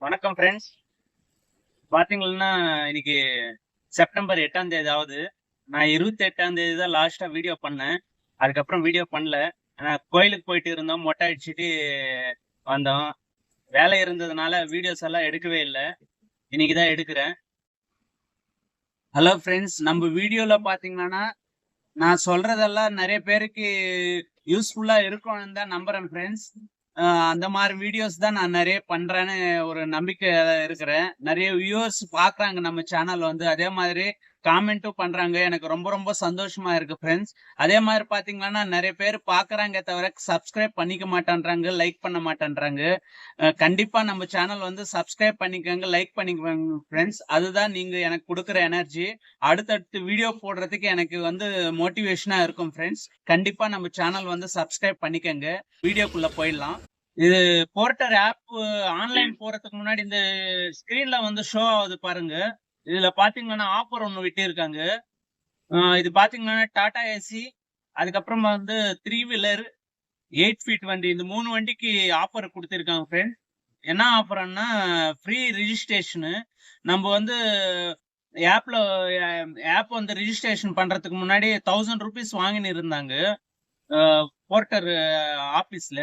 வணக்கம் ஃப்ரெண்ட்ஸ். பாத்தீங்கன்னா இன்னைக்கு செப்டம்பர் 8ஆம் தேதி ஆகுது. நான் 28ஆம் தேதி தான் லாஸ்டா வீடியோ பண்ணேன். அதுக்கப்புறம் வீடியோ பண்ணல. கோயிலுக்கு போயிட்டு இருந்தோம், மொட்டை அடிச்சுட்டு வந்தோம். வேலை இருந்ததுனால வீடியோஸ் எல்லாம் எடுக்கவே இல்லை. இன்னைக்கு தான் எடுக்கிறேன். ஹலோ ஃப்ரெண்ட்ஸ், நம்ம வீடியோல பாத்தீங்கன்னா நான் சொல்றதெல்லாம் நிறைய பேருக்கு யூஸ்ஃபுல்லா இருக்கும்னு தான் நம்புறேன் ஃப்ரெண்ட்ஸ். அந்த மாதிரி வீடியோஸ் தான் நான் நிறைய பண்றேன்னு ஒரு நம்பிக்கை இருக்கிறேன். நிறைய வியூவர்ஸ் பாக்குறாங்க நம்ம சேனல் வந்து. அதே மாதிரி காமெண்ட்டும் பண்றாங்க. எனக்கு ரொம்ப ரொம்ப சந்தோஷமா இருக்கு ஃப்ரெண்ட்ஸ். அதே மாதிரி பாத்தீங்கன்னா நிறைய பேர் பாக்குறாங்க தவிர சப்ஸ்கிரைப் பண்ணிக்க மாட்டேன்றாங்க, லைக் பண்ண மாட்டேன்றாங்க. கண்டிப்பா நம்ம சேனல் வந்து சப்ஸ்கிரைப் பண்ணிக்கோங்க, லைக் பண்ணிக்கோங்க ஃப்ரெண்ட்ஸ். அதுதான் நீங்க எனக்கு கொடுக்குற எனர்ஜி. அடுத்தடுத்து வீடியோ போடுறதுக்கு எனக்கு வந்து மோட்டிவேஷனா இருக்கும் ஃப்ரெண்ட்ஸ். கண்டிப்பா நம்ம சேனல் வந்து சப்ஸ்கிரைப் பண்ணிக்கோங்க. வீடியோக்குள்ள போயிடலாம். இது போர்ட்டர் ஆப் ஆன்லைன் போறதுக்கு முன்னாடி இந்த ஸ்கிரீன்ல வந்து ஷோ ஆகுது பாருங்க. இதுல பாத்தீங்கன்னா ஆஃபர் ஒண்ணு விட்டிருக்காங்க. இது பாத்தீங்கன்னா டாடா ஏசி, அதுக்கப்புறமா வந்து 3 வீலர், 8 ஃபீட் வண்டி, இந்த 3 வண்டிக்கு ஆஃபர் கொடுத்திருக்காங்க ஃப்ரெண்ட். என்ன ஆஃபர்னா ஃப்ரீ ரிஜிஸ்ட்ரேஷனு. நம்ம வந்து ஆப்ல ஆப் வந்து ரிஜிஸ்ட்ரேஷன் பண்றதுக்கு முன்னாடி 1000 ருபீஸ் வாங்கின்னு இருந்தாங்க போர்ட்டர் ஆபீஸ்ல.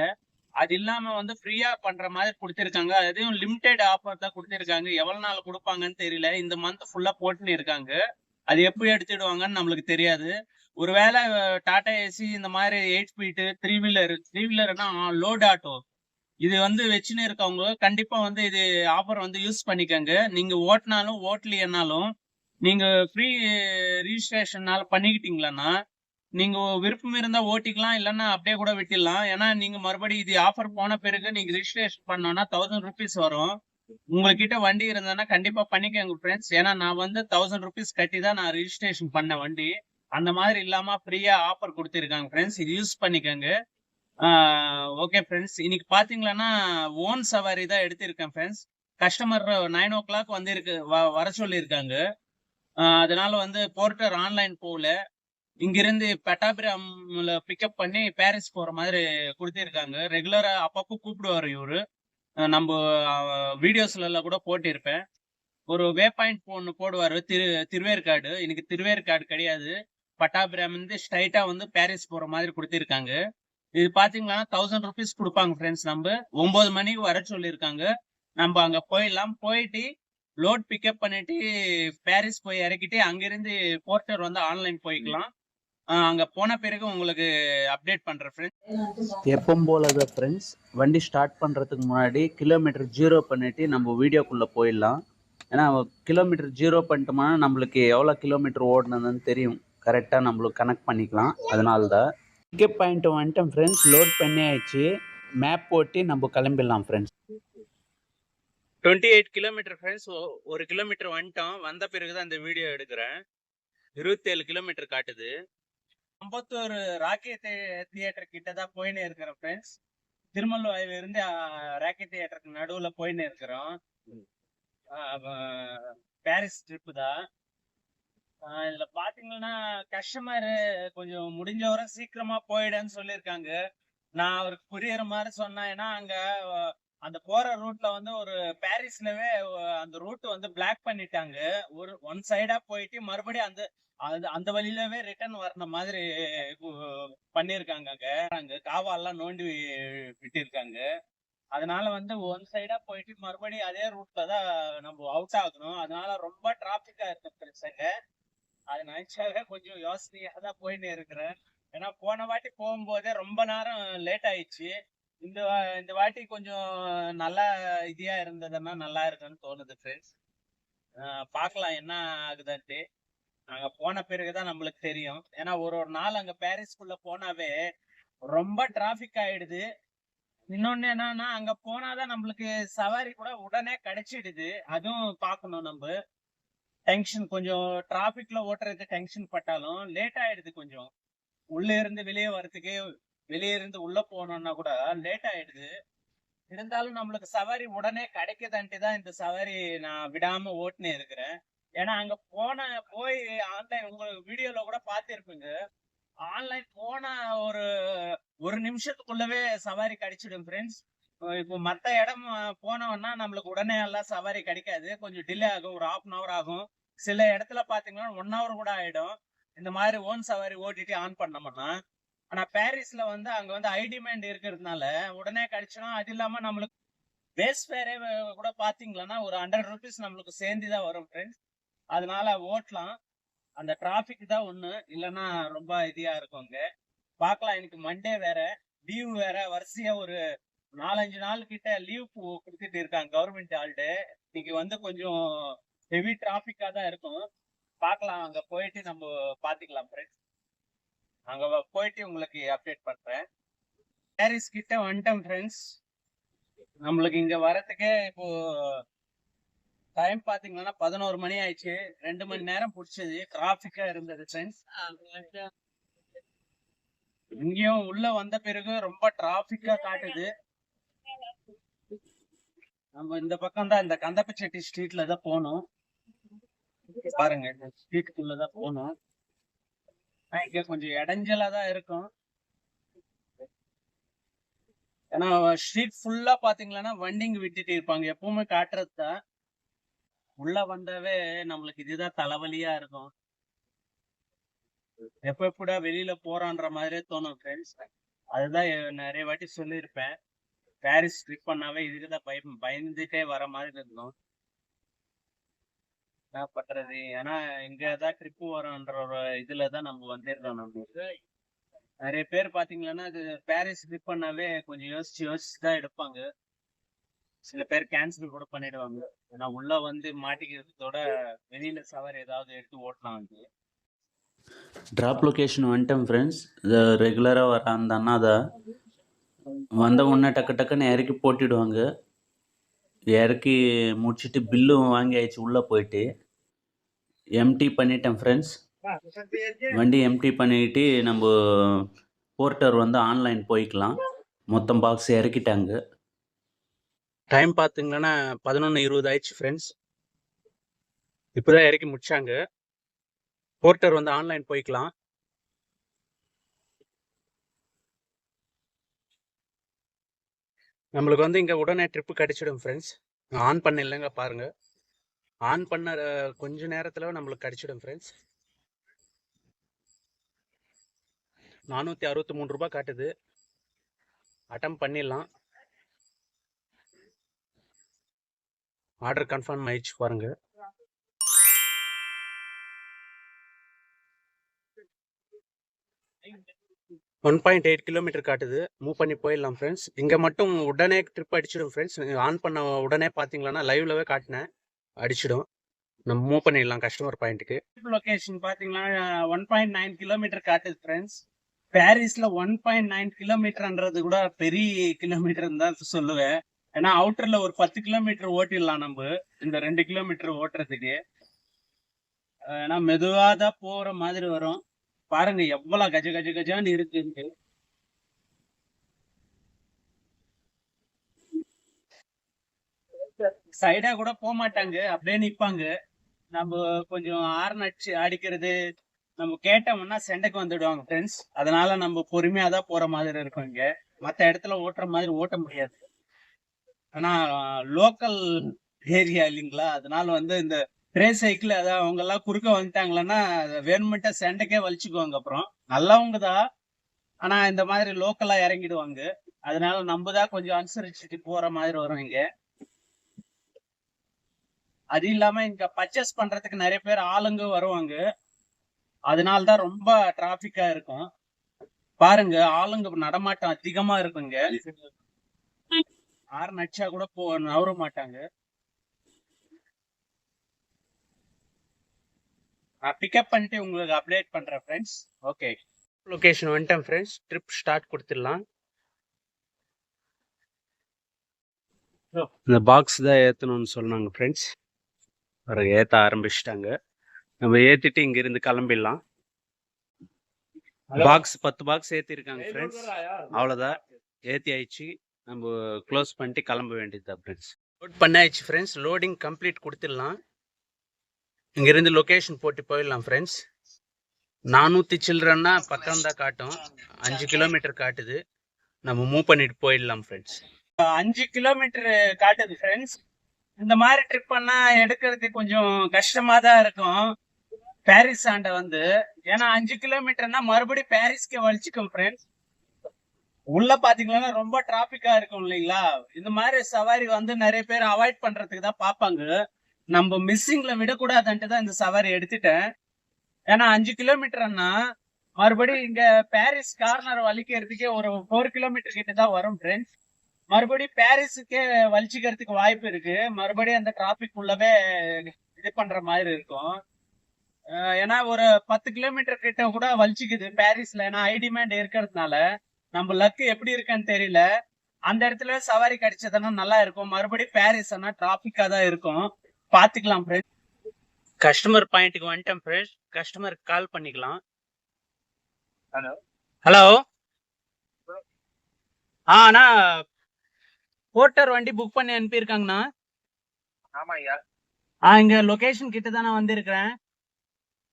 அது இல்லாம வந்து ஃப்ரீயா பண்ற மாதிரி கொடுத்திருக்காங்க. அதையும் லிமிடெட் ஆஃபர் தான் கொடுத்திருக்காங்க. எவ்வளவு நாள் கொடுப்பாங்கன்னு தெரியல. இந்த மந்த் ஃபுல்லா போட்டுன்னு இருக்காங்க. அது எப்படி எடுத்துடுவாங்கன்னு நம்மளுக்கு தெரியாது. ஒருவேளை டாடா ஏசி இந்த மாதிரி 8 ஃபீட் த்ரீ வீலர்னா லோட் ஆட்டோ இது வந்து வச்சுன்னு இருக்கவங்க கண்டிப்பா வந்து இது ஆஃபர் வந்து யூஸ் பண்ணிக்கோங்க. நீங்க ஓட்டினாலும் ஓட்டலையனாலும் நீங்க ஃப்ரீ ரிஜிஸ்ட்ரேஷனால பண்ணிக்கிட்டீங்களா, நீங்க விருப்பம் இருந்தா ஓட்டிக்கலாம், இல்லைன்னா அப்படியே கூட விட்டுடலாம். ஏன்னா நீங்க மறுபடியும் இது ஆஃபர் போன பிறகு நீங்க ரிஜிஸ்ட்ரேஷன் பண்ணோம்னா 1000 ருபீஸ் வரும். உங்ககிட்ட வண்டி இருந்ததுன்னா கண்டிப்பா பண்ணிக்கோங்க ஃப்ரெண்ட்ஸ். ஏன்னா நான் வந்து 1000 ருபீஸ் கட்டி தான் நான் ரிஜிஸ்ட்ரேஷன் பண்ண வண்டி. அந்த மாதிரி இல்லாம ஃப்ரீயா ஆஃபர் கொடுத்திருக்காங்க ஃப்ரெண்ட்ஸ். இது யூஸ் பண்ணிக்கோங்க. ஓகே ஃப்ரெண்ட்ஸ், இன்னைக்கு பாத்தீங்கன்னா ஓன் சவாரி தான் எடுத்திருக்கேன் ஃப்ரெண்ட்ஸ். கஸ்டமர் 9 o'clock வந்து வர சொல்லியிருக்காங்க. அதனால வந்து போர்ட்டர் ஆன்லைன் போகல. இங்கிருந்து பெட்டாபிராம்ல பிக்கப் பண்ணி பாரிஸ் போற மாதிரி கொடுத்திருக்காங்க. ரெகுலரா அப்பப்போ கூப்பிடுவாரு இவரு. நம்ம வீடியோஸ்ல எல்லாம் கூட போட்டிருப்பேன். ஒரு வே பாயிண்ட் ஒன்று போடுவாரு, திருவேற்காடு. இன்னைக்கு திருவேற்காடு கிடையாது, பட்டாபிராம் வந்து ஸ்ட்ரைட்டா வந்து பாரிஸ் போற மாதிரி கொடுத்திருக்காங்க. இது பாத்தீங்கன்னா 1000 ருபீஸ் கொடுப்பாங்க ஃப்ரெண்ட்ஸ். நம்ம 9 மணிக்கு வர சொல்லியிருக்காங்க. நம்ம அங்க போயிடலாம். போயிட்டு லோட் பிக்கப் பண்ணிட்டு பாரிஸ் போய் இறக்கிட்டு அங்கிருந்து போர்ட்டர் வந்து ஆன்லைன் போய்க்கலாம். அங்க போன பிறகு உங்களுக்கு அப்டேட் பண்றேன் ஃப்ரெண்ட்ஸ். எப்பவும் போல தான் ஃப்ரெண்ட்ஸ், வண்டி ஸ்டார்ட் பண்ணுறதுக்கு முன்னாடி கிலோமீட்டர் ஜீரோ பண்ணிவிட்டு நம்ம வீடியோக்குள்ளே போயிடலாம். ஏன்னா கிலோமீட்டர் ஜீரோ பண்ணிட்டோம்னா நம்மளுக்கு எவ்வளோ கிலோமீட்டர் ஓடினதுன்னு தெரியும். கரெக்டாக நம்மளுக்கு கனெக்ட் பண்ணிக்கலாம். அதனால தான் பிக்கப் பாயிண்ட் வந்துட்டோம் ஃப்ரெண்ட்ஸ். லோட் பண்ணி ஆயிடுச்சு. மேப் போட்டு நம்ம கிளம்பிடலாம் ஃப்ரெண்ட்ஸ். 28 kilometre friends. 1 கிலோமீட்டர் வந்துட்டோம். வந்த பிறகுதான் இந்த வீடியோ எடுக்கிறேன். 27 கிலோமீட்டர் காட்டுது. அம்பத்தூர் ராக்கெட் தியேட்டர் கிட்ட தான் போயின்னு இருக்கிறேன் ஃப்ரெண்ட்ஸ். திருமல்வாயில இருந்து ராக்கெட் தியேட்டருக்கு நடுவுல போயின்னு இருக்கிறோம். பாரிஸ் ட்ரிப்பு தான். இதுல பாத்தீங்கன்னா கஸ்டமர் கொஞ்சம் முடிஞ்ச வரை சீக்கிரமா போயிடுன்னு சொல்லியிருக்காங்க. நான் அவருக்கு புரியுற மாதிரி சொன்னேன். ஏன்னா அங்க அந்த போற ரூட்ல வந்து ஒரு பாரிஸ்லவே அந்த ரூட் வந்து பிளாக் பண்ணிட்டாங்க. ஒன் சைடா போயிட்டு மறுபடியும் அந்த அந்த வழியிலவே ரிட்டர்ன் வர்ற மாதிரி பண்ணிருக்காங்க. அங்க காவாலாம் நோண்டி விட்டிருக்காங்க. அதனால வந்து ஒன் சைடா போயிட்டு மறுபடியும் அதே ரூட்ல தான் நம்ம அவுட் ஆகணும். அதனால ரொம்ப டிராபிக்கா இருக்கு பிரச்சனை. அது நினைச்சாவே கொஞ்சம் யோசனையா தான் போயின்னு இருக்கிறேன். ஏன்னா போன வாட்டி போகும்போதே ரொம்ப நேரம் லேட் ஆயிடுச்சு. இந்த வாட்டி கொஞ்சம் நல்லா இதியா இருந்ததுன்னா நல்லா இருக்குன்னு தோணுது ஃப்ரெண்ட்ஸ். பார்க்கலாம் என்ன ஆகுதுன்ட்டு. அங்க போன பிறகுதான் நம்மளுக்கு தெரியும். ஏன்னா ஒரு ஒரு நாள் அங்க பாரிஸ்குள்ள போனாவே ரொம்ப டிராபிக் ஆயிடுது. இன்னொன்னு என்னன்னா அங்க போனாதான் நம்மளுக்கு சவாரி கூட உடனே கிடைச்சிடுது. அதுவும் பார்க்கணும் நம்ம. டென்ஷன் கொஞ்சம் டிராபிக்ல ஓட்டுறது டென்ஷன் பட்டாலும் லேட் ஆயிடுது கொஞ்சம். உள்ள இருந்து வெளியே வர்றதுக்கே, வெளியே இருந்து உள்ள போனோம்னா கூட லேட் ஆயிடுது. இருந்தாலும் நம்மளுக்கு சவாரி உடனே கிடைக்குதான்ட்டு தான் இந்த சவாரி நான் விடாம ஓட்டுனே இருக்கிறேன். ஏன்னா அங்க போய் ஆன்லைன் உங்க வீடியோல கூட பார்த்திருப்பீங்க. ஆன்லைன் போன ஒரு ஒரு நிமிஷத்துக்குள்ளவே சவாரி கிடைச்சிடும் ஃப்ரெண்ட்ஸ். இப்போ மத்த இடம் போனோம்னா நம்மளுக்கு உடனே எல்லாம் சவாரி கிடைக்காது. கொஞ்சம் டிலே ஆகும். ஒரு 1/2 அன் ஹவர் ஆகும். சில இடத்துல பாத்தீங்கன்னா 1 ஹவர் கூட ஆயிடும். இந்த மாதிரி ஓன் சவாரி ஓட்டிட்டு ஆன் பண்ணோம்னா. ஆனா பாரிஸ்ல வந்து அங்க வந்து ஹை டிமாண்ட் இருக்கிறதுனால உடனே கிடைச்சிடும். அது இல்லாம நம்மளுக்கு பேஸ் ஃபேரே கூட பாத்தீங்கன்னா ஒரு 100 ருபீஸ் நம்மளுக்கு சேர்ந்துதான் வரும் ஃப்ரெண்ட்ஸ். அதனால ஓட்டலாம். அந்த டிராபிக் தான் ஒண்ணு. இல்லைன்னா ரொம்ப இதியா இருக்கும் அங்க. பாக்கலாம். எனக்கு மண்டே வேற லீவ் வேற வரிசையா ஒரு 4-5 நாள் கிட்ட லீவ் கொடுத்துட்டு இருக்காங்க கவர்மெண்ட் ஹாலிடே. இன்னைக்கு வந்து கொஞ்சம் ஹெவி டிராபிக்கா தான் இருக்கும். பார்க்கலாம். அங்க போயிட்டு நம்ம பாத்துக்கலாம் ஃப்ரெண்ட்ஸ். அங்க போயிட்டு உங்களுக்கு அப்டேட் பண்றேன். பாரிஸ் கிட்ட வந்துட்டோம் ஃப்ரெண்ட்ஸ். நம்மளுக்கு இங்க வரதுக்கே இப்போ டைம் பாத்தீங்கன்னா 11 மணி ஆயிடுச்சு. 2 மணி நேரம் பிடிச்சது. டிராபிக்கா இருந்தது ஃப்ரெண்ட்ஸ். இங்கேயும் உள்ள வந்த பிறகு ரொம்ப டிராபிக்கா காட்டுது. நம்ம இந்த பக்கம் தான் இந்த கந்தப்பச்செட்டி ஸ்ட்ரீட்ல தான் போனோம். பாருங்க இந்த ஸ்ட்ரீட்டுக்குள்ளதான் போனோம். இங்க கொஞ்சம் இடைஞ்சலா தான் இருக்கும். ஏன்னா ஸ்ட்ரீட் ஃபுல்லா பாத்தீங்கன்னா வண்டிங்க விட்டுட்டு இருப்பாங்க. எப்பவுமே காட்டுறது தான். உள்ள வந்தாவே நம்மளுக்கு இதுதான் தலைவலியா இருக்கும். எப்படா வெளியில போறான்ற மாதிரியே தோணும் ஃப்ரெண்ட்ஸ். அதுதான் நிறைய வாட்டி சொல்லியிருப்பேன். பாரிஸ் ட்ரிப் பண்ணாவே இதுக்குதான் பயந்துட்டே வர மாதிரி இருக்கும். என்ன பண்றது? ஏன்னா இங்கதான் ட்ரிப் வரோன்ற ஒரு இதுலதான் நம்ம வந்துடுறோம். நம்ம நிறைய பேர் பாத்தீங்கன்னா அது பாரிஸ் ட்ரிப் பண்ணாவே கொஞ்சம் யோசிச்சு தான் எடுப்பாங்க. சில பேர் கேன்சல் கூட பண்ணிடுவாங்க. ஏன்னா உள்ள வந்து மாட்டிக்கிறதோட வெளியில சவாரி ஏதாவது எடுத்து ஓட்டலாம் வந்து. ட்ராப் லொக்கேஷன் வந்துட்டேன் ஃப்ரெண்ட்ஸ். இது ரெகுலராக வர அந்த அண்ணா தான் வந்த உடனே டக்கு டக்குன்னு இறக்கி போட்டுடுவாங்க. இறக்கி முடிச்சுட்டு பில்லும் வாங்கி ஆயிடுச்சு. உள்ளே போயிட்டு எம்டி பண்ணிட்டேன் ஃப்ரெண்ட்ஸ். வண்டி எம்டி பண்ணிட்டு நம்ம போர்ட்டர் வந்து ஆன்லைன் போய்க்கலாம். மொத்தம் பாக்ஸ் இறக்கிட்டாங்க. டைம் பாத்தீங்கன்னா 11:20 ஆயிடுச்சு ஃப்ரெண்ட்ஸ். இப்பதான் இறக்கி முடிச்சாங்க. போர்ட்டர் வந்து ஆன்லைன் போய்க்கலாம். நம்மளுக்கு வந்து இங்க உடனே ட்ரிப் கிடைச்சிடும் ஃப்ரெண்ட்ஸ். ஆன் பண்ண இல்லைங்க பாருங்க. ஆன் பண்ண கொஞ்ச நேரத்துல நம்மளுக்கு கிடைச்சிடும் ஃப்ரெண்ட்ஸ். 463 ரூபாய் காட்டுது. அட்டம் பண்ணிடலாம். ஆர்டர் கன்ஃபார்ம் ஆயிடுச்சு பாருங்க. ஒன் 1.8 கிலோமீட்டர் காட்டுது. மூவ் பண்ணி போயிடலாம் ஃப்ரெண்ட்ஸ். இங்க மட்டும் உடனே ட்ரிப் அடிச்சிடும் ஃப்ரெண்ட்ஸ். ஆன் பண்ண உடனே பாத்தீங்கன்னா லைவ்லவே காட்டினேன். அடிச்சிடும். நம்ம மூவ் பண்ணிடலாம் கஸ்டமர் பாயிண்ட்டுக்கு. லொகேஷன் பாத்தீங்கன்னா 1.9 கிலோமீட்டர் காட்டுது ஃப்ரெண்ட்ஸ். பாரிஸ்ல 1.9 கிலோமீட்டர்ன்றது கூட பெரிய கிலோமீட்டர் தான் சொல்லுவேன். ஏன்னா அவுட்டர்ல ஒரு 10 கிலோமீட்டர் ஓட்டிடலாம் நம்ம இந்த 2 கிலோமீட்டர் ஓட்டுறதுக்கு. ஏன்னா மெதுவாதான் போற மாதிரி வரும். பாருங்க எவ்வளவு கஜ கஜ கஜான்னு இருக்கு. சைடா கூட போக மாட்டாங்க. அப்படியே நிப்பாங்க. நம்ம கொஞ்சம் ஹார்ன் அடிக்கிறது நம்ம கேட்டோம்னா சென்டைக்கு வந்துடுவாங்க ஃப்ரெண்ட்ஸ். அதனால நம்ம பொறுமையா தான் போற மாதிரி இருக்கும். இங்க மத்த இடத்துல ஓட்டுற மாதிரி ஓட்ட முடியாது. ஆனா லோக்கல் ஏரியா இல்லைங்களா. அதனால வந்து இந்த ட்ரே சைக்கிள் அதாவது அவங்க எல்லாம் குறுக்க வந்துட்டாங்களன்னா வேணுமெண்டா சென்டைக்கே வலிச்சுக்குவாங்க. அப்புறம் நல்லவங்க தான். ஆனா இந்த மாதிரி லோக்கலா இறங்கிடுவாங்க. அதனால நம்ம தான் கொஞ்சம் அனுசரிச்சுட்டு போற மாதிரி வரும் இங்க. அது இல்லாம இங்க பர்ச்சேஸ் பண்றதுக்கு நிறைய பேர் ஆளுங்க வருவாங்க. அதனாலதான் ரொம்ப டிராபிக்கா இருக்கும். பாருங்க ஆளுங்க நடமாட்டம் அதிகமா இருக்குங்க. ஆறு நடிச்சா கூட நவர மாட்டாங்க. நான் பிக்கப் பண்ணிட்டு உங்களுக்கு அப்டேட் பண்றேன் ஃப்ரெண்ட்ஸ். ஓகே லொகேஷன் வந்துட்டேன் ஃப்ரெண்ட்ஸ். ட்ரிப் ஸ்டார்ட் கொடுத்துடலாம். இந்த பாக்ஸ் தான் ஏத்தணும்னு சொன்னாங்க ஃப்ரெண்ட்ஸ். ஏத்த ஆரம்பிச்சிட்டாங்க. நம்ம ஏத்திட்டு இங்க இருந்து கிளம்பிடலாம். பாக்ஸ் 10 பாக்ஸ் ஏத்திருக்காங்க ஃப்ரெண்ட்ஸ். அவ்வளவுதான் ஏத்தி ஆயிடுச்சு. நம்ம க்ளோஸ் பண்ணிட்டு கிளம்ப வேண்டியதுதான் ஃப்ரெண்ட்ஸ். லோட் பண்ணாயிடுச்சு ஃப்ரெண்ட்ஸ். லோடிங் கம்ப்ளீட் கொடுத்துடலாம். இங்க இருந்து லொகேஷன் போட்டு போயிடலாம் ஃப்ரெண்ட்ஸ். 400 சில்லறன்னா பக்கம் தான் காட்டும். 5 கிலோமீட்டர் காட்டுது. நம்ம மூவ் பண்ணிட்டு போயிடலாம் ஃப்ரெண்ட்ஸ். 5 கிலோமீட்டர் காட்டுது ஃப்ரெண்ட்ஸ். இந்த மாதிரி ட்ரிப் பண்ணா எடுக்கிறது கொஞ்சம் கஷ்டமா தான் இருக்கும் பாரிஸ் ஆண்ட வந்து. ஏன்னா 5 கிலோமீட்டர்னா மறுபடியும் பாரிஸ்க்கே வலிச்சுக்கும் ஃப்ரெண்ட்ஸ். உள்ள பாத்தீங்கன்னா ரொம்ப டிராபிக்கா இருக்கும் இல்லைங்களா. இந்த மாதிரி சவாரி வந்து நிறைய பேர் அவாய்ட் பண்றதுக்கு தான் பாப்பாங்க. நம்ம மிஸ்ஸிங்ல விடக்கூடாதுன்ட்டு தான் இந்த சவாரி எடுத்துட்டேன். ஏன்னா 5 கிலோமீட்டர்னா மறுபடியும் இங்க பாரிஸ் கார்னர் வலிக்கிறதுக்கே ஒரு 4 கிலோமீட்டர் கிட்ட தான் வரும் ஃப்ரெண்ட்ஸ். மறுபடியும் பாரிஸுக்கே வலிச்சுக்கிறதுக்கு வாய்ப்பு இருக்கு. மறுபடியும் அந்த டிராபிக் உள்ளவே இது பண்ற மாதிரி இருக்கும். ஏன்னா ஒரு 10 கிலோமீட்டர் கிட்ட கூட வலிச்சுக்குது பாரிஸ்ல. ஏன்னா ஹை டிமாண்ட் இருக்கிறதுனால நம்ம லக்கு எப்படி இருக்குன்னு தெரியல. அந்த இடத்துல சவாரி கிடைச்சதுன்னா நல்லா இருக்கும். மறுபடியும் பாரிஸ் ஆனா டிராபிக்கா தான் இருக்கும். பாத்துக்கலாம் ஃப்ரெண்ட்ஸ். கஸ்டமர் பாயிண்ட்டுக்கு வந்துட்டேன் ஃப்ரெண்ட்ஸ். கஸ்டமருக்கு கால் பண்ணிக்கலாம். Hello hello. அண்ணா போர்ட்டர் வண்டி புக் பண்ணி அனுப்பியிருக்காங்கண்ணா. ஆமா ஐயா. இங்க லொகேஷன் கிட்ட தான் நான் வந்திருக்கிறேன்.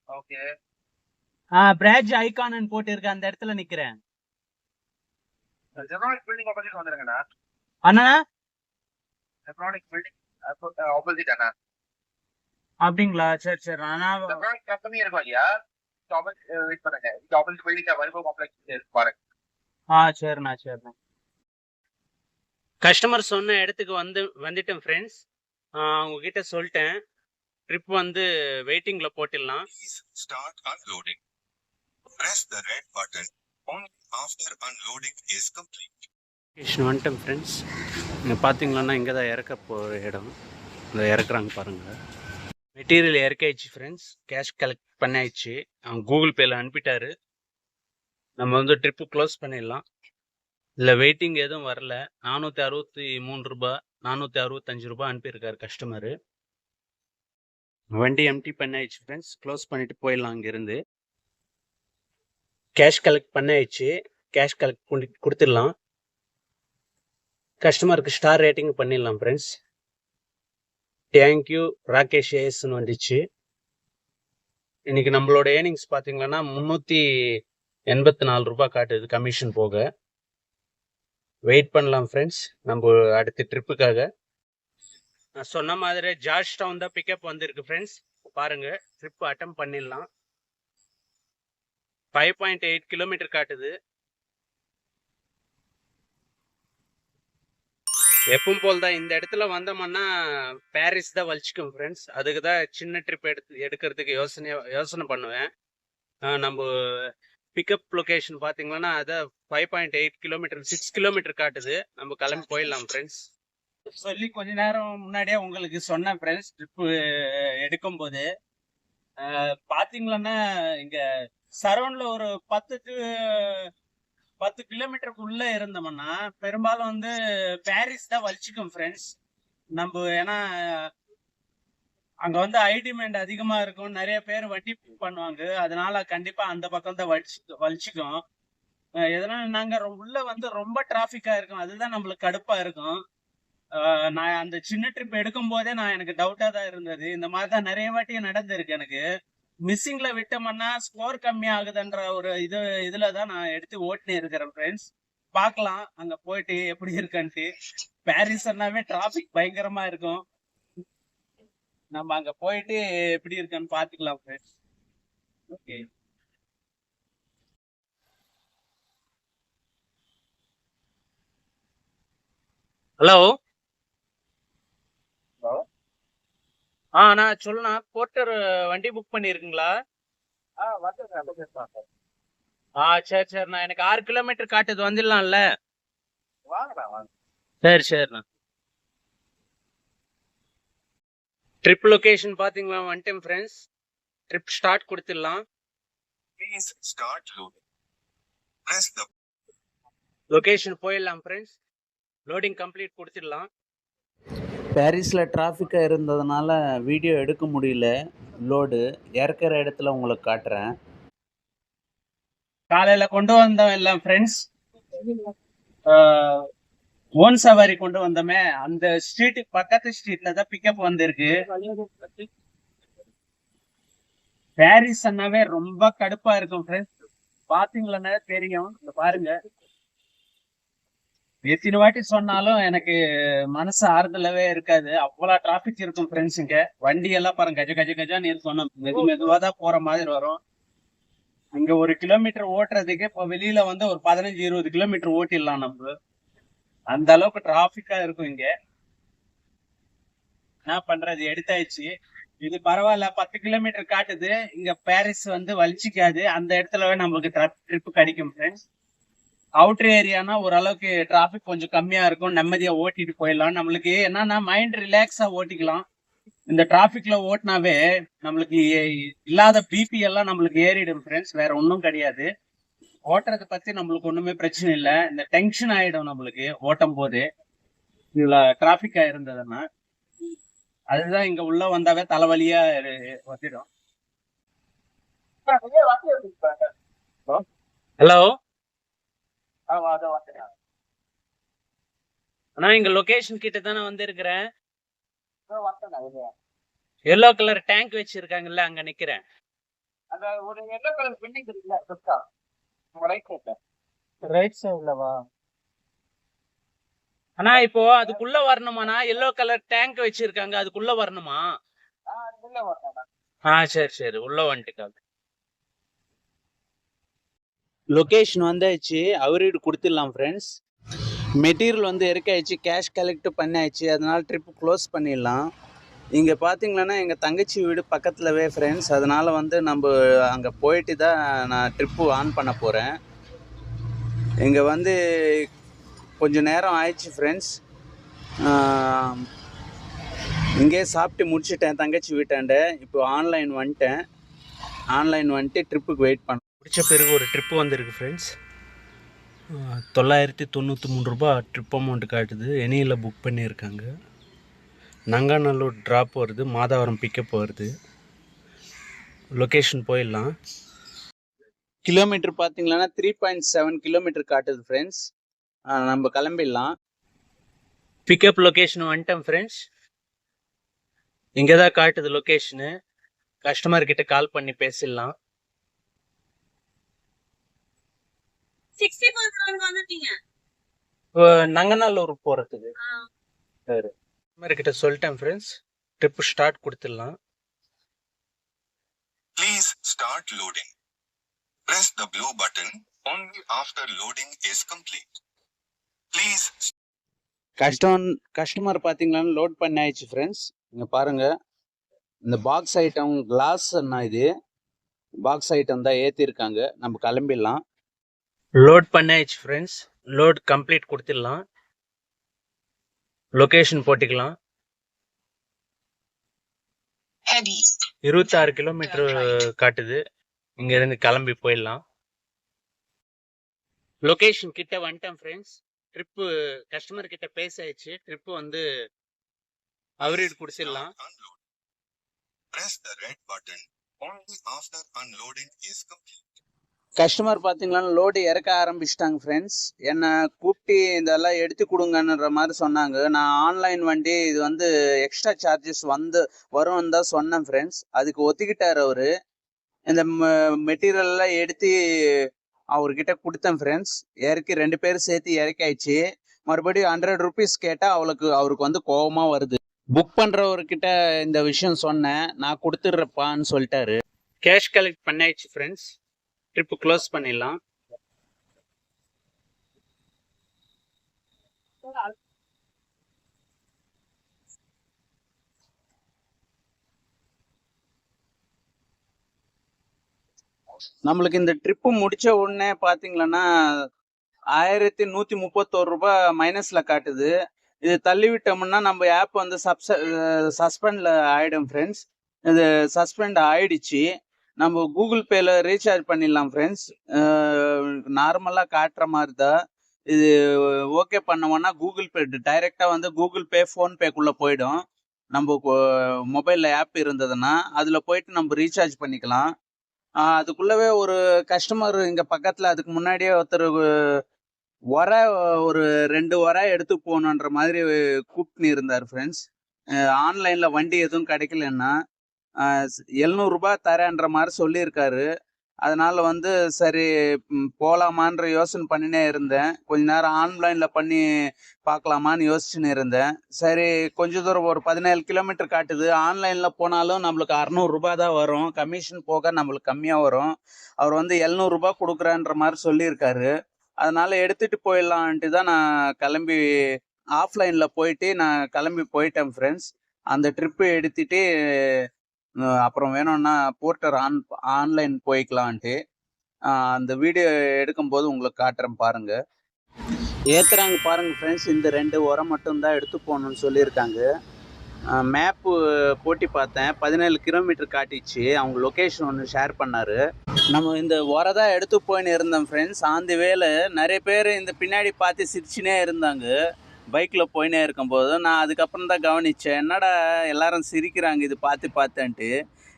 ஓகே. பிராட்ஜ் ஐகான் போட்டு இருக்க அந்த இடத்துல நிக்கிறேன். ஜெப்ரானிக் பில்டிங் ஆப்போசிட் வந்துருங்கண்ணா. அண்ணா ஜெப்ரானிக் பில்டிங் ஆப்போசிட் அண்ணா. அப்படிங்களா? சரி சரி. அண்ணா ஜெப்ரானிக் கம்பெனி இருக்கும் ஐயா. வெயிட் பண்ணுங்க. ஆப்போசிட் பில்டிங் வைபவ் காம்ப்ளெக்ஸ் பாருங்க. சரிண்ணா சரிண்ணா. கஸ்டமர் சொன்ன இடத்துக்கு வந்துட்டேன் ஃப்ரெண்ட்ஸ். உங்ககிட்ட சொல்லிட்டேன். ட்ரிப் வந்து வெயிட்டிங்ல போட்டுடலாம். Start unloading. Press the red button only after unloading is complete. வந்துட்டேன் ஃப்ரெண்ட்ஸ். இங்கே பார்த்தீங்களன்னா இங்கே தான் இறக்க போகிற இடம். இந்த இறக்குறாங்க பாருங்கள். மெட்டீரியல் இறக்காயிடுச்சு ஃப்ரெண்ட்ஸ். கேஷ் கலெக்ட் பண்ணியாச்சு. அவன் கூகுள் பேயில் அனுப்பிட்டாரு. நம்ம வந்து ட்ரிப்பு க்ளோஸ் பண்ணிடலாம். இதில் வெயிட்டிங் எதுவும் வரல. 463 ரூபா 465 ரூபா அனுப்பியிருக்காரு கஸ்டமரு. வண்டி எம்டி பண்ணியாச்சு ஃப்ரெண்ட்ஸ். க்ளோஸ் பண்ணிட்டு போயிடலாம். அங்கேருந்து கேஷ் கலெக்ட் பண்ணியாச்சு. கேஷ் கலெக்ட் கொடுத்துடலாம். கஸ்டமருக்கு ஸ்டார் ரேட்டிங் பண்ணிடலாம் ஃப்ரெண்ட்ஸ். தேங்க்யூ ராகேஷ் ஏஎஸ்ன்னு வந்துச்சு. இன்னைக்கு நம்மளோட ஏர்னிங்ஸ் பார்த்தீங்கன்னா 384 ரூபா காட்டுது கமிஷன் போக. வெயிட் பண்ணலாம் ஃப்ரெண்ட்ஸ் நம்ம அடுத்த ட்ரிப்புக்காக. நான் சொன்ன மாதிரி ஜார்ஜ் டவுன் தான் பிக்கப் வந்திருக்கு ஃப்ரெண்ட்ஸ். பாருங்க ட்ரிப் அட்டம் பண்ணிடலாம். 5.8 கிலோமீட்டர் காட்டுது. எப்பவும் போல் தான் இந்த இடத்துல வந்தோம்னா பாரிஸ் தான் வலிச்சுக்கும் ஃப்ரெண்ட்ஸ். அதுக்கு தான் சின்ன ட்ரிப் எடுக்கிறதுக்கு யோசனை பண்ணுவேன். நம்ம பிக்கப் லொகேஷன் பார்த்தீங்கன்னா அதான் 5.8 கிலோமீட்டர் 6 கிலோமீட்டர் காட்டுது. நம்ம கிளம்பி போயிடலாம் ஃப்ரெண்ட்ஸ். சொல்லி கொஞ்ச நேரம் முன்னாடியே உங்களுக்கு சொன்னேன் ஃப்ரெண்ட்ஸ். ட்ரிப்பு எடுக்கும் போது பார்த்தீங்கன்னா இங்க சரௌண்ட்ல ஒரு 10 கிலோமீட்டருக்கு உள்ள இருந்தோம்னா பெரும்பாலும் வந்து பாரிஸ் தான் வலிச்சுக்கும் ஃப்ரெண்ட்ஸ். நம்ம ஏன்னா அங்க வந்து ஹை டிமாண்ட் அதிகமா இருக்கும். நிறைய பேர் வண்டி புக் பண்ணுவாங்க. அதனால கண்டிப்பா அந்த பக்கம் தான் வலிச்சுக்கும். எதனால நாங்க உள்ள வந்து ரொம்ப டிராபிக்கா இருக்கும். அதுதான் நம்மளுக்கு கடுப்பா இருக்கும். நான் அந்த சின்ன ட்ரிப் எடுக்கும் போதே எனக்கு டவுட்டா தான் இருந்தது. இந்த மாதிரி தான் நிறைய வாட்டி நடந்திருக்கு எனக்கு. மிஸ்ஸிங்ல விட்டோம்னா ஸ்கோர் கம்மி ஆகுதுன்ற ஒரு இதுலதான் நான் எடுத்து ஓட்டினே இருக்கிறேன் ஃப்ரெண்ட்ஸ். பார்க்கலாம் அங்க போயிட்டு எப்படி இருக்குன்ட்டு. பாரிஸ்னாவே டிராபிக் பயங்கரமா இருக்கும். நம்ம அங்க போயிட்டு எப்படி இருக்குன்னு பாத்துக்கலாம் ஃப்ரெண்ட்ஸ். ஓகே. ஹலோ. நான் சொல்லுண்ணா. போர்ட்டர் வண்டி புக் பண்ணிருக்குங்களா? சரி சரிண்ணா. எனக்கு 6 கிலோமீட்டர் காட்டுது. வந்துடலாம்ல? சரி சரிண்ணா. ட்ரிப் லொகேஷன் பாத்தீங்களா? வந்துட்டேன் ஃப்ரெண்ட்ஸ். ட்ரிப் ஸ்டார்ட் கொடுத்துடலாம். Please start loading. Press the location போயிடலாம் ஃப்ரெண்ட்ஸ். லோடிங் கம்ப்ளீட் கொடுத்துடலாம். பாரிஸில் டிராஃபிக்காக இருந்ததுனால வீடியோ எடுக்க முடியல. லோடு இறக்குற இடத்துல உங்களுக்கு காட்டுறேன். காலையில கொண்டு வந்தோம் எல்லாம் ஃப்ரெண்ட்ஸ். ஓன் சவாரி கொண்டு வந்தோமே அந்த ஸ்ட்ரீட்டுக்கு பக்கத்து ஸ்ட்ரீட்ல தான் பிக்கப் வந்திருக்கு. பாரிஸ் அண்ணாவே ரொம்ப கடுப்பா இருக்கும் ஃப்ரெண்ட்ஸ். பாத்தீங்களா தெரியும். பாருங்க எத்தனை வாட்டி சொன்னாலும் எனக்கு மனசு ஆறுதலவே இருக்காது. அவ்வளவு டிராபிக் இருக்கும் ஃப்ரெண்ட்ஸ். இங்க வண்டி எல்லாம் பாருங்க, கஜ கஜ கஜான்னு சொன்னோம், மெதுவா தான் போற மாதிரி வரும். இங்க 1 கிலோமீட்டர் ஓட்டுறதுக்கு இப்ப வெளியில வந்து ஒரு 15-20 கிலோமீட்டர் ஓட்டிடலாம் நம்ம. அந்த அளவுக்கு டிராபிக்கா இருக்கும் இங்க. என்ன பண்றது, எடுத்தாச்சு. இது பரவாயில்ல, 10 கிலோமீட்டர் காட்டுது. இங்க பாரிஸ் வந்து வலிச்சிக்காது. அந்த இடத்துலவே நம்மளுக்கு ட்ரிப் கிடைக்கும் ஃப்ரெண்ட்ஸ். அவுட்டர் ஏரியானா ஓரளவுக்கு டிராபிக் கொஞ்சம் கம்மியா இருக்கும், நிம்மதியா ஓட்டிட்டு போயிடலாம். நம்மளுக்கு என்னன்னா மைண்ட் ரிலாக்ஸா ஓட்டிக்கலாம். இந்த டிராபிக்ல ஓட்டினாவே நம்மளுக்கு இல்லாத பிபி எல்லாம் நம்மளுக்கு ஏறிடும் ஃப்ரெண்ட்ஸ். வேற ஒன்றும் கிடையாது. ஓட்டுறதை பத்தி நம்மளுக்கு ஒண்ணுமே பிரச்சனை இல்லை. இந்த டென்ஷன் ஆயிடும் நம்மளுக்கு ஓட்டும் போது, இதுல டிராபிக்கா இருந்ததுன்னா. அதுதான் இங்க உள்ள வந்தாவே தலைவலியா வந்துடும். ஹலோ, அண்ணா இங்க லொகேஷன் கிட்ட தானே வந்திருக்கிறேன். எல்லோ கலர் டேங்க் வச்சிருக்காங்கல்ல, அங்க நிக்கிறேன். அந்த ஒரு எல்லோ கலர் பில்டிங் இருக்குல்ல, ரைட் சைடுலவா? அண்ணா இப்போ அதுக்குள்ள வரணுமாண்ணா? எல்லோ கலர் டேங்க் வச்சிருக்காங்க, அதுக்குள்ள வரணுமா? சரி சரி, உள்ள வந்துட்டு. லொக்கேஷன் வந்தாச்சு, அவரீடு கொடுத்துடலாம் ஃப்ரெண்ட்ஸ். மெட்டீரியல் வந்து இறக்காயிடுச்சு, கேஷ் கலெக்ட் பண்ணியாச்சு. அதனால் ட்ரிப்பு க்ளோஸ் பண்ணிடலாம். இங்கே பார்த்தீங்களன்னா எங்கள் தங்கச்சி வீடு பக்கத்துலவே ஃப்ரெண்ட்ஸ். அதனால் வந்து நம்ம அங்கே போயிட்டு தான் நான் ட்ரிப்பு ஆன் பண்ண போகிறேன். இங்கே வந்து கொஞ்சம் நேரம் ஆயிடுச்சு ஃப்ரெண்ட்ஸ். இங்கே சாப்பிட்டு முடிச்சுட்டேன் தங்கச்சி வீட்டாண்ட. இப்போ ஆன்லைன் வந்துட்டு ட்ரிப்புக்கு வெயிட் பண்ண முடிச்ச பிறகு ஒரு ட்ரிப்பு வந்திருக்கு ஃப்ரெண்ட்ஸ். 993 ரூபா ட்ரிப் அமௌண்ட் காட்டுது. எனியில் புக் பண்ணியிருக்காங்க. நங்காநல்லூர் ட்ராப் வருது, மாதாவரம் பிக்கப் வருது. லொக்கேஷன் போயிடலாம். கிலோமீட்டர் பார்த்தீங்கன்னா 3.7 கிலோமீட்டர் காட்டுது ஃப்ரெண்ட்ஸ். நம்ம கிளம்பிடலாம். பிக்கப் லொக்கேஷன் வந்துட்டேன் ஃப்ரெண்ட்ஸ். இங்கே தான் காட்டுது லொக்கேஷனு. கஸ்டமர் கிட்ட கால் பண்ணி பேசிடலாம். 64 நங்கநல்லூர் போகிறதுக்கு சரி, கஸ்டமர் கிட்ட சொல்லிட்டேன் ஃப்ரெண்ட்ஸ். ட்ரிப் ஸ்டார்ட் கொடுத்துடலாம். Please start loading. Press the blue button only after loading is complete. Please. Customer பார்த்தீங்கன்னா லோட் பண்ணி ஆயிடுச்சு ஃப்ரெண்ட்ஸ். இங்கே பாருங்கள், இந்த பாக்ஸ் ஐட்டம் கிளாஸ் என்ன, இது பாக்ஸ் ஐட்டம் தான் ஏற்றிருக்காங்க. நம்ம கிளம்பிடலாம். லோட் பண்ணாச்சு ஃப்ரெண்ட்ஸ். லோட் கம்ப்ளீட் கொடுத்துடலாம். லொகேஷன் போட்டுக்கலாம். 26 கிலோமீட்டர் காட்டுது. இங்க இருந்து கிளம்பி போயிடலாம். லொகேஷன் கிட்ட வந்துட்டேன் ஃப்ரெண்ட்ஸ். ட்ரிப்பு கஸ்டமர் கிட்ட பேசாயிடுச்சு. ட்ரிப்பு வந்து அவரீடு குடிச்சிடலாம். Press the red button only after unloading is complete. Customer பார்த்தீங்கன்னா லோடு இறக்க ஆரம்பிச்சிட்டாங்க ஃப்ரெண்ட்ஸ். என்னை கூப்பிட்டு இதெல்லாம் எடுத்து கொடுங்கன்ற மாதிரி சொன்னாங்க. நான் ஆன்லைன் வண்டி, இது வந்து எக்ஸ்ட்ரா சார்ஜஸ் வரும்னு தான் சொன்னேன் ஃப்ரெண்ட்ஸ். அதுக்கு ஒத்துக்கிட்டார் அவர். இந்த மெட்டீரியல்லாம் எடுத்து அவர்கிட்ட கொடுத்தேன் ஃப்ரெண்ட்ஸ். இறக்கி 2 பேரும் சேர்த்து இறக்காயிடுச்சு. மறுபடியும் 100 ருபீஸ் கேட்டால் அவருக்கு வந்து கோபமாக வருது. புக் பண்ணுறவர்கிட்ட இந்த விஷயம் சொன்னேன், நான் கொடுத்துட்றப்பான்னு சொல்லிட்டாரு. கேஷ் கலெக்ட் பண்ணியாச்சு ஃப்ரெண்ட்ஸ். ட்ரிப்பு க்ளோஸ் பண்ணிடலாம். நம்மளுக்கு இந்த ட்ரிப்பு முடிச்ச உடனே பார்த்தீங்கன்னா 1131 ரூபாய் மைனஸ்ல காட்டுது. இது தள்ளி விட்டோம்னா நம்ம ஆப் வந்து சஸ்பெண்ட்ல ஆயிடும் ஃப்ரெண்ட்ஸ். இது சஸ்பெண்ட் ஆயிடுச்சு. நம்ம கூகுள் பேல ரீசார்ஜ் பண்ணிடலாம் ஃப்ரெண்ட்ஸ். நார்மலாக காட்டுற மாதிரி தான் இது. ஓகே பண்ணோம்னா கூகுள் பே டைரெக்டாக வந்து கூகுள் பே, ஃபோன்பேக்குள்ளே போயிடும். நம்ம மொபைலில் ஆப் இருந்ததுன்னா அதில் போயிட்டு நம்ம ரீசார்ஜ் பண்ணிக்கலாம். அதுக்குள்ளவே ஒரு கஸ்டமர் இங்கே பக்கத்தில், அதுக்கு முன்னாடியே ஒருத்தர் ஒரு 2 எடுத்து போகணுன்ற மாதிரி கூப்பிட்டு இருந்தார் ஃப்ரெண்ட்ஸ். ஆன்லைனில் வண்டி எதுவும் கிடைக்கலன்னா 700 ரூபாய் தரேன்ற மாதிரி சொல்லியிருக்காரு. அதனால வந்து சரி போகலாமான்ற யோசனை பண்ணினே இருந்தேன். கொஞ்ச நேரம் ஆன்லைனில் பண்ணி பார்க்கலாமான்னு யோசிச்சுன்னு இருந்தேன். சரி கொஞ்ச தூரம் ஒரு 17 கிலோமீட்டர் காட்டுது. ஆன்லைனில் போனாலும் நம்மளுக்கு 600 தான் வரும். கமிஷன் போக நம்மளுக்கு கம்மியாக வரும். அவர் வந்து 700 கொடுக்குறேன்ற மாதிரி சொல்லியிருக்காரு. அதனால எடுத்துட்டு போயிடலான்ட்டு தான் நான் கிளம்பி ஆஃப்லைனில் போயிட்டு நான் கிளம்பி போயிட்டேன் ஃப்ரெண்ட்ஸ். அந்த ட்ரிப்பு எடுத்துட்டு அப்புறம் வேணும்னா போர்ட்டர் ஆன்லைன் போய்க்கலான்ட்டு அந்த வீடியோ எடுக்கும்போது உங்களுக்கு காட்டுறேன் பாருங்க. ஏத்துறாங்க பாருங்க ஃப்ரெண்ட்ஸ். இந்த 2 உரம் மட்டும்தான் எடுத்து போகணும்னு சொல்லியிருக்காங்க. மேப்பு போட்டி பார்த்தேன். 17 கிலோமீட்டர் காட்டிச்சு. அவங்க லொக்கேஷன் ஒன்று ஷேர் பண்ணாரு. நம்ம இந்த உரை தான் எடுத்து போயின்னு இருந்தோம் ஃப்ரெண்ட்ஸ். அந்த வேலை நிறைய பேர் இந்த பின்னாடி பார்த்து சிரிச்சுனே இருந்தாங்க பைக்கில் போயினே இருக்கும்போது. நான் அதுக்கப்புறம் தான் கவனித்தேன், என்னடா எல்லாரும் சிரிக்கிறாங்க இது பார்த்துன்ட்டு.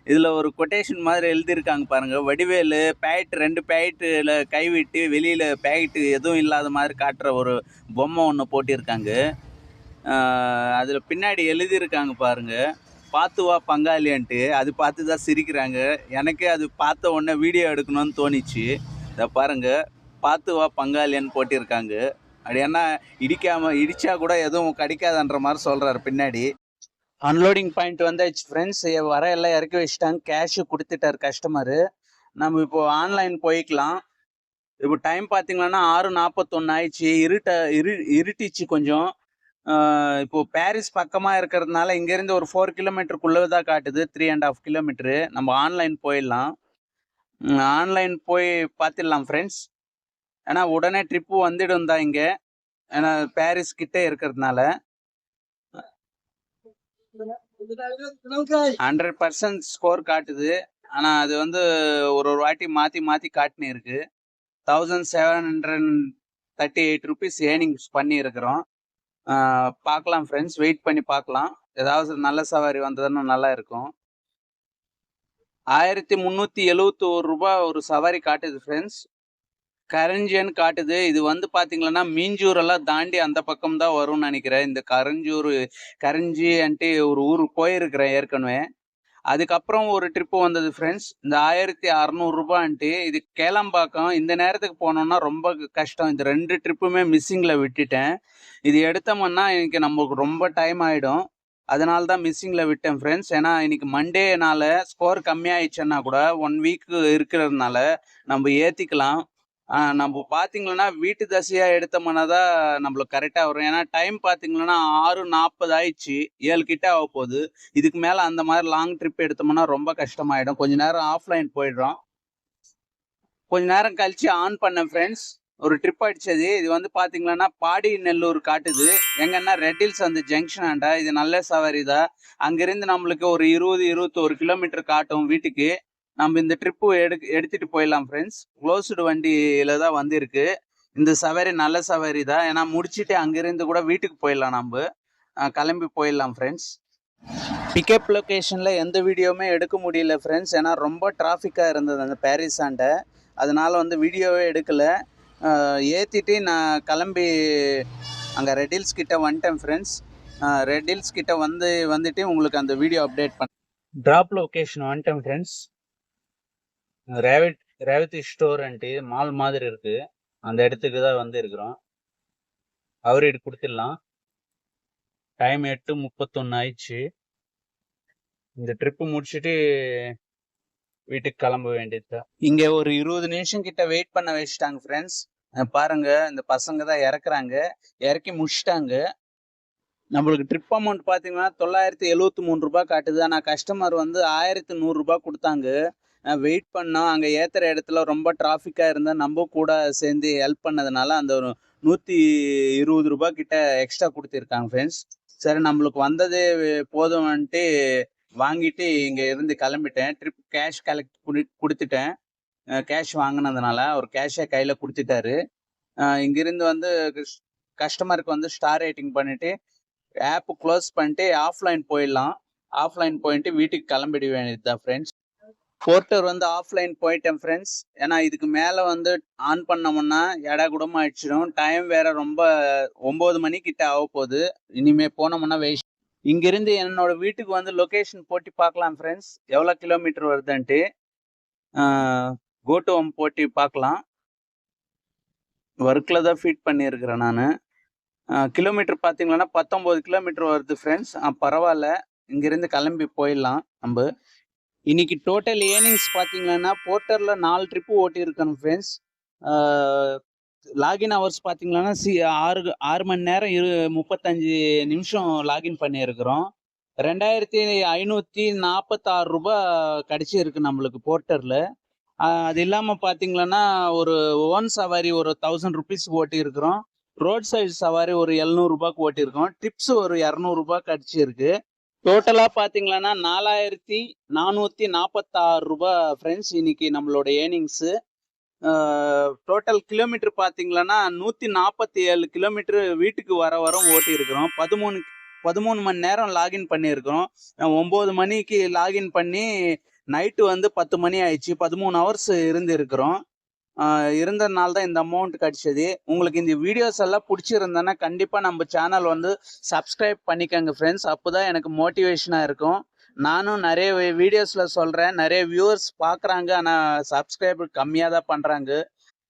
இதில் ஒரு கொட்டேஷன் மாதிரி எழுதியிருக்காங்க பாருங்கள். வடிவேலு பேக்கெட் 2 பேக்கெட்டில் கைவிட்டு வெளியில் பேக்கெட்டு எதுவும் இல்லாத மாதிரி காட்டுற ஒரு பொம்மை ஒன்று போட்டிருக்காங்க. அதில் பின்னாடி எழுதியிருக்காங்க பாருங்க, பார்த்து வா பங்காளின்ட்டு. அது பார்த்து தான் சிரிக்கிறாங்க. எனக்கே அது பார்த்த உடனே வீடியோ எடுக்கணும்னு தோணிச்சு. இதை பாருங்க, பார்த்து வா பங்காளின்னு போட்டிருக்காங்க. அப்படி என்ன இடிச்சா கூட எதுவும் கிடைக்காதுன்ற மாதிரி சொல்றாரு பின்னாடி. அன்லோடிங் பாயிண்ட் வந்தாச்சு ஃப்ரெண்ட்ஸ். வர எல்லாம் இறக்கி வச்சுட்டாங்க. கேஷு கொடுத்துட்டார் கஸ்டமரு. நம்ம இப்போ ஆன்லைன் போய்க்கலாம். இப்போ டைம் பார்த்தீங்கன்னா 6:41 ஆயிடுச்சு. இருட்டிச்சு கொஞ்சம். இப்போ பாரிஸ் பக்கமாக இருக்கிறதுனால இங்கேருந்து ஒரு 4 கிலோமீட்டருக்குள்ளே தான் காட்டுது. 3.5 கிலோமீட்டரு. நம்ம ஆன்லைன் போயிடலாம். ஆன்லைன் போய் பார்த்துடலாம் ஃப்ரெண்ட்ஸ். ஏன்னா உடனே ட்ரிப்பு வந்துடும் தான் இங்கே. ஏன்னா பாரிஸ் கிட்டே இருக்கிறதுனால 100% ஸ்கோர் காட்டுது. ஆனால் அது வந்து ஒரு வாட்டி மாற்றி காட்டினு இருக்கு. 1738 ருபீஸ் ஏர்னிங்ஸ் பண்ணி இருக்கிறோம். பார்க்கலாம் ஃப்ரெண்ட்ஸ், வெயிட் பண்ணி பார்க்கலாம். ஏதாவது நல்ல சவாரி வந்ததுன்னா நல்லா இருக்கும். 1371 ரூபாய் ஒரு சவாரி காட்டுது ஃப்ரெண்ட்ஸ். கரஞ்சின்னு காட்டுது. இது வந்து பார்த்தீங்கன்னா மீஞ்சூரெல்லாம் தாண்டி அந்த பக்கம் தான் வரும்னு நினைக்கிறேன். இந்த கரஞ்சின்ட்டு ஒரு ஊருக்கு போயிருக்கிறேன் ஏற்கனவே. அதுக்கப்புறம் ஒரு ட்ரிப்பு வந்தது ஃப்ரெண்ட்ஸ். இந்த 1600 ரூபான்ட்டு. இது கேளம்பாக்கம். இந்த நேரத்துக்கு போனோம்னா ரொம்ப கஷ்டம். இந்த 2 ட்ரிப்புமே மிஸ்ஸிங்கில் விட்டுட்டேன். இது எடுத்தோம்னா இன்னைக்கு நமக்கு ரொம்ப டைம் ஆகிடும். அதனால தான் மிஸ்ஸிங்கில் விட்டேன் ஃப்ரெண்ட்ஸ். ஏன்னா இன்னைக்கு மண்டேனால ஸ்கோர் கம்மியாயிடுச்சுன்னா கூட 1 வீக் இருக்கிறதுனால நம்ம ஏற்றிக்கலாம். நம்ம பார்த்தீங்கன்னா வீட்டு தசையாக எடுத்தோம்னா தான் நம்மளுக்கு கரெக்டாக வரும். ஏன்னா டைம் பார்த்தீங்கன்னா 6:40 ஆயிடுச்சு. 7 கிட்ட ஆக போகுது. இதுக்கு மேலே அந்த மாதிரி லாங் ட்ரிப் எடுத்தோம்னா ரொம்ப கஷ்டமாயிடும். கொஞ்ச நேரம் ஆஃப்லைன் போயிடுறோம். கொஞ்ச நேரம் கழிச்சு ஆன் பண்ணேன் ஃப்ரெண்ட்ஸ். ஒரு ட்ரிப் அடிச்சது. இது வந்து பார்த்தீங்கன்னா பாடி நெல்லூர் காட்டுது. எங்கன்னா ரெட் ஹில்ஸ் அந்த ஜங்ஷன் ஆண்டா. இது நல்ல சவாரி தான். அங்கிருந்து நம்மளுக்கு ஒரு 20-21 கிலோமீட்டர் காட்டும் வீட்டுக்கு. நம்ம இந்த ட்ரிப்பு எடுத்துட்டு போயிடலாம் ஃப்ரெண்ட்ஸ். க்ளோஸ்டு வண்டியில தான் வந்திருக்கு. இந்த சவாரி நல்ல சவாரி தான். ஏன்னா முடிச்சுட்டு அங்கிருந்து கூட வீட்டுக்கு போயிடலாம். நம்ம கிளம்பி போயிடலாம் ஃப்ரெண்ட்ஸ். பிக்கப் லொக்கேஷனில் எந்த வீடியோவுமே எடுக்க முடியல ஃப்ரெண்ட்ஸ். ஏன்னா ரொம்ப டிராஃபிக்காக இருந்தது அந்த பாரிஸ் ஆண்ட. அதனால வந்து வீடியோவே எடுக்கலை. ஏற்றிட்டு நான் கிளம்பி அங்கே ரெட் ஹில்ஸ் கிட்ட வந்துட்டேன் ஃப்ரெண்ட்ஸ். ரெட் ஹில்ஸ் கிட்ட வந்துட்டு உங்களுக்கு அந்த வீடியோ அப்டேட் பண்ண. ட்ராப் லொக்கேஷன் வந்துட்டேன் ஃப்ரெண்ட்ஸ். ரேவதி ஸ்டோர்ன்ட்டு மால் மாதிரி இருக்கு. அந்த இடத்துக்கு தான் வந்து இருக்கிறோம். அவரீடு கொடுத்துடலாம். டைம் 8:31 ஆயிடுச்சு. இந்த ட்ரிப்பு முடிச்சுட்டு வீட்டுக்கு கிளம்ப வேண்டியதுதான். இங்கே ஒரு 20 நிமிஷம் கிட்ட வெயிட் பண்ண வச்சுட்டாங்க ஃப்ரெண்ட்ஸ். பாருங்க, இந்த பசங்க தான் இறக்குறாங்க. இறக்கி முடிச்சிட்டாங்க. நம்மளுக்கு ட்ரிப் அமௌண்ட் பார்த்தீங்கன்னா 973 ரூபாய் காட்டுது. ஆனால் கஸ்டமர் வந்து 1100 ரூபாய் கொடுத்தாங்க. வெயிட் பண்ணோம். அங்கே ஏற்றுற இடத்துல ரொம்ப டிராஃபிக்காக இருந்தால் நம்ம கூட சேர்ந்து ஹெல்ப் பண்ணதுனால அந்த ஒரு 120 ரூபாய் கிட்ட எக்ஸ்ட்ரா கொடுத்துருக்காங்க ஃப்ரெண்ட்ஸ். சரி, நம்மளுக்கு வந்தது போதும்ன்ட்டு வாங்கிட்டு இங்கே இருந்து கிளம்பிட்டேன். ட்ரிப் கேஷ் கலெக்ட் கொடுத்துட்டேன். கேஷ் வாங்கினதுனால ஒரு கேஷை கையில் கொடுத்துட்டாரு. இங்கிருந்து வந்து கஸ்டமருக்கு வந்து ஸ்டார் ரேட்டிங் பண்ணிட்டு ஆப் க்ளோஸ் பண்ணிட்டு ஆஃப்லைன் போயிடலாம். ஆஃப்லைன் போயிட்டு வீட்டுக்கு கிளம்பிட வேண்டியது தான் ஃப்ரெண்ட்ஸ். போர்ட்டர் வந்து ஆஃப்லைன் போயிட்டேன் ஃப்ரெண்ட்ஸ். ஏன்னா இதுக்கு மேலே வந்து ஆன் பண்ணோம்னா எடா கூடமா ஆயிடுச்சிடும். டைம் வேற ரொம்ப 9 மணிக்கிட்ட ஆக போகுது. இனிமே போனோம்னா வேஸ்ட். இங்கிருந்து என்னோட வீட்டுக்கு வந்து லொக்கேஷன் போட்டு பார்க்கலாம் ஃப்ரெண்ட்ஸ், எவ்வளோ கிலோமீட்டர் வருதுன்ட்டு. கோ டு ஹோம் போட்டி பார்க்கலாம். ஒர்க்கில் தான் ஃபீட் பண்ணியிருக்கிறேன் நான். கிலோமீட்டர் பார்த்தீங்கன்னா 19 கிலோமீட்டர் வருது ஃப்ரெண்ட்ஸ். பரவாயில்ல, இங்கேருந்து கிளம்பி போயிடலாம் நம்ம. இன்னைக்கு டோட்டல் ஏர்னிங்ஸ் பார்த்தீங்கன்னா போர்ட்டரில் 4 ட்ரிப்பு ஓட்டியிருக்கேன் ஃப்ரெண்ட்ஸ். லாகின் ஹவர்ஸ் பார்த்தீங்கன்னா 6 மணி நேரம் 35 நிமிஷம் லாகின் பண்ணியிருக்கிறோம். 2546 ரூபாய் கிடச்சிருக்கு நம்மளுக்கு போர்ட்டரில். அது இல்லாமல் பார்த்தீங்கன்னா ஒரு ஓன் சவாரி ஒரு 1000 ருபீஸ் ஓட்டியிருக்கிறோம். ரோட் சைடு சவாரி ஒரு 700 ரூபாய்க்கு ஓட்டியிருக்கோம். டிப்ஸ் ஒரு 200 ரூபாய் கிடச்சிருக்கு. டோட்டலாக பார்த்தீங்கன்னா 4446 ரூபாய் ஃப்ரெண்ட்ஸ் இன்னைக்கு நம்மளோட ஏர்னிங்ஸு. டோட்டல் கிலோமீட்டர் பார்த்தீங்கன்னா 147 கிலோமீட்டர் வீட்டுக்கு வர ஓட்டியிருக்கிறோம். 13 மணி நேரம் லாகின் பண்ணியிருக்கிறோம். 9 மணிக்கு லாகின் பண்ணி நைட்டு வந்து 10 மணி ஆயிடுச்சு. 13 ஹவர்ஸ் இருந்திருக்கிறோம். இருந்ததுனால தான் இந்த அமௌண்ட் கிடச்சிது. உங்களுக்கு இந்த வீடியோஸ் எல்லாம் பிடிச்சிருந்தேன்னா கண்டிப்பாக நம்ம சேனல் வந்து சப்ஸ்கிரைப் பண்ணிக்கோங்க ஃப்ரெண்ட்ஸ். அப்போ தான் எனக்கு மோட்டிவேஷனாக இருக்கும். நானும் நிறைய வீடியோஸில் சொல்கிறேன், நிறைய வியூவர்ஸ் பார்க்குறாங்க, ஆனால் சப்ஸ்கிரைபர் கம்மியாக தான் பண்ணுறாங்க.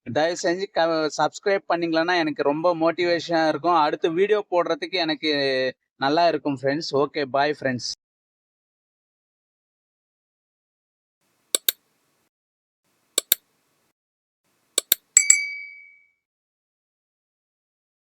தயவு செஞ்சு சப்ஸ்கிரைப் பண்ணிங்களன்னா எனக்கு ரொம்ப மோட்டிவேஷனாக இருக்கும். அடுத்து வீடியோ போடுறதுக்கு எனக்கு நல்லா இருக்கும் ஃப்ரெண்ட்ஸ். Okay, bye friends.